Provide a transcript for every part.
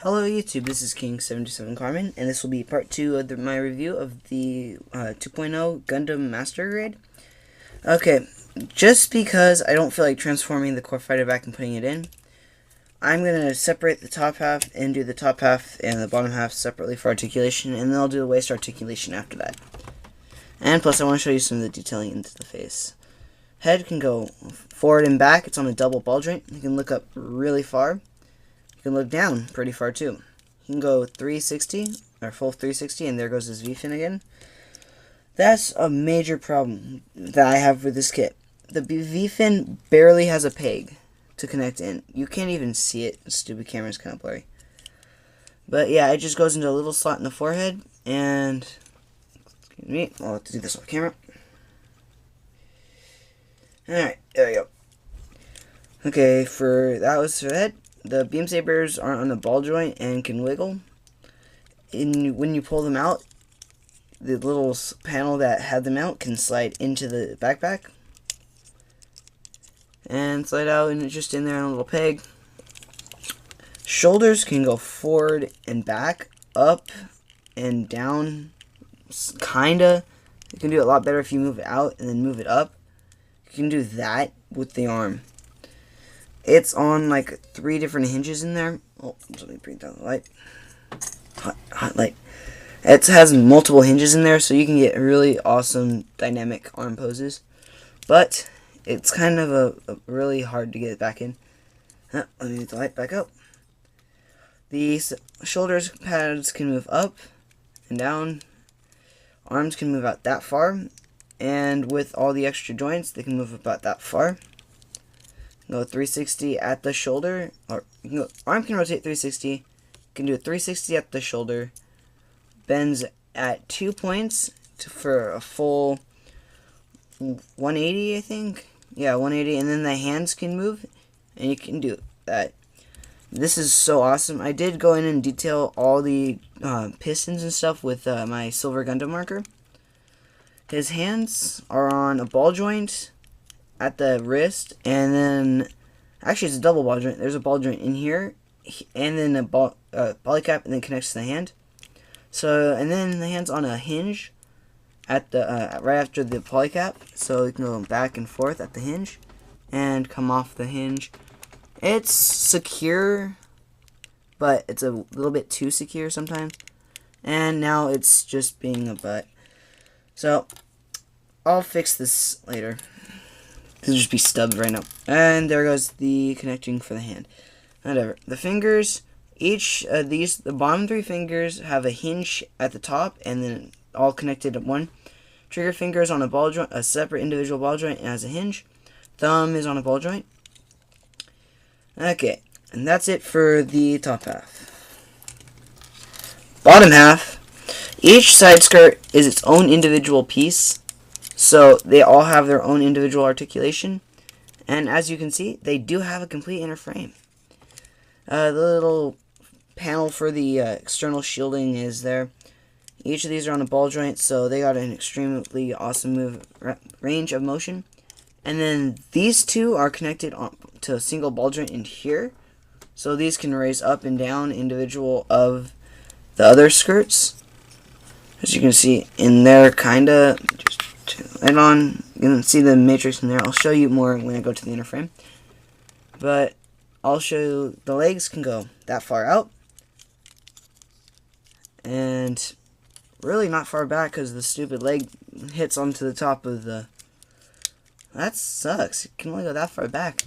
Hello YouTube, this is King77 Carmen, and this will be part 2 of my review of the 2.0 Gundam Master Grade. Okay, just because I don't feel like transforming the core fighter back and putting it in, I'm going to separate the top half and do the top half and the bottom half separately for articulation, and then I'll do the waist articulation after that. And plus I want to show you some of the detailing into the face. Head can go forward and back, it's on a double ball joint. You can look up really far. You can look down pretty far too. You can go 360 or full 360, and there goes his V-fin again. That's a major problem that I have with this kit. The V-fin barely has a peg to connect in. You can't even see it. The stupid camera's kind of blurry. But yeah, it just goes into a little slot in the forehead, and excuse me, I'll have to do this off camera. Alright, there we go. Okay, that was for the head. The beam sabers are on the ball joint and can wiggle. When you pull them out, the little panel that had them out can slide into the backpack and slide out, and it's just in there on a little peg. Shoulders can go forward and back, up and down, kinda. You can do it a lot better if you move it out and then move it up. You can do that with the arm. It's on like 3 different hinges in there. Oh, let me bring down the light. Hot light. It has multiple hinges in there, so you can get really awesome dynamic arm poses. But it's kind of a really hard to get it back in. Let me get the light back up. The shoulders pads can move up and down. Arms can move out that far. And with all the extra joints, they can move about that far. Go 360 at the shoulder, or you can go, arm can rotate 360. You can do a 360 at the shoulder. Bends at 2 points for a full 180, I think. Yeah, 180, and then the hands can move, and you can do that. This is so awesome. I did go in and detail all the pistons and stuff with my silver Gundam marker. His hands are on a ball joint at the wrist, and then actually it's a double ball joint. There's a ball joint in here, and then a polycap, and then connects to the hand. So, and then the hand's on a hinge at the right after the polycap, so you can go back and forth at the hinge and come off the hinge. It's secure, but it's a little bit too secure sometimes. And now it's just being a butt. So I'll fix this later. It'll just be stubbed right now. And there goes the connecting for the hand. Whatever. The fingers, each of these, the bottom 3 fingers have a hinge at the top, and then all connected at one. Trigger finger is on a ball joint, a separate individual ball joint, and has a hinge. Thumb is on a ball joint. Okay, and that's it for the top half. Bottom half, each side skirt is its own individual piece. So they all have their own individual articulation, and as you can see, they do have a complete inner frame. The little panel for the external shielding is there. Each of these are on a ball joint, so they got an extremely awesome range of motion. And then these two are connected to a single ball joint in here, so these can raise up and down individual of the other skirts. As you can see in there, kinda. Right on, you can see the matrix in there. I'll show you more when I go to the inner frame. But I'll show you the legs can go that far out. And really not far back because the stupid leg hits onto the top of the... That sucks. It can only go that far back.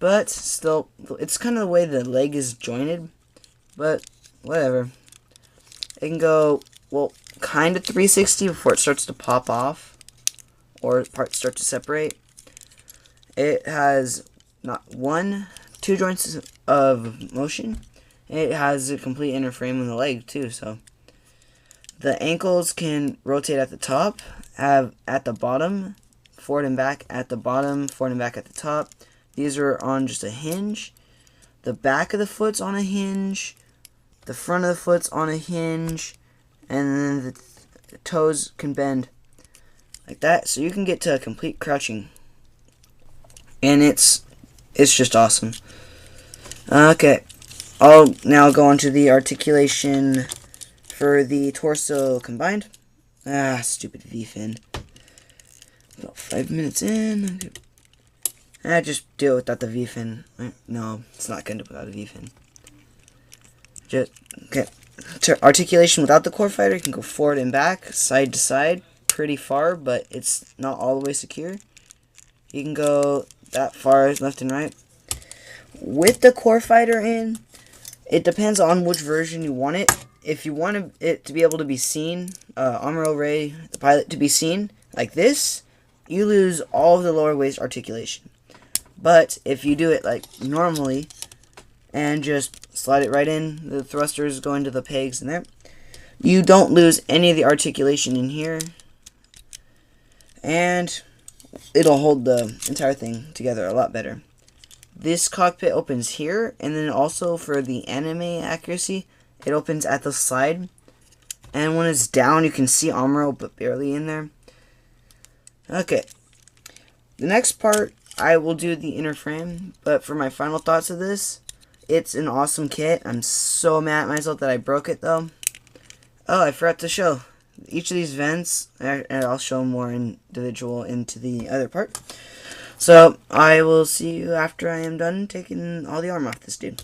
But still, it's kind of the way the leg is jointed. But whatever. It can go, well, kind of 360 before it starts to pop off or parts start to separate. It has not 2 joints of motion. It has a complete inner frame in the leg too, so the ankles can rotate at the top, have at the bottom, forward and back at the bottom, forward and back at the top. These are on just a hinge. The back of the foot's on a hinge. The front of the foot's on a hinge. And then the toes can bend like that, so you can get to a complete crouching. And it's just awesome. Okay, I'll now go on to the articulation for the torso combined. Stupid V-fin. About 5 minutes in. Just do it without the V-fin. No, it's not going to without a V-fin. Just, okay. Articulation without the core fighter, you can go forward and back, side to side, pretty far, but it's not all the way secure. You can go that far, left and right. With the core fighter in, it depends on which version you want it. If you want it to be able to be seen, Amuro Ray, the pilot, to be seen like this, you lose all of the lower waist articulation. But if you do it like normally and just slide it right in, the thrusters go into the pegs in there, you don't lose any of the articulation in here, and it'll hold the entire thing together a lot better. This cockpit opens here, and then also for the anime accuracy, it opens at the side. And when it's down, you can see Amuro, but barely in there. Okay. The next part, I will do the inner frame, but for my final thoughts of this, it's an awesome kit. I'm so mad at myself that I broke it, though. Oh, I forgot to show each of these vents, and I'll show more individual into the other part. So, I will see you after I am done taking all the armor off this dude.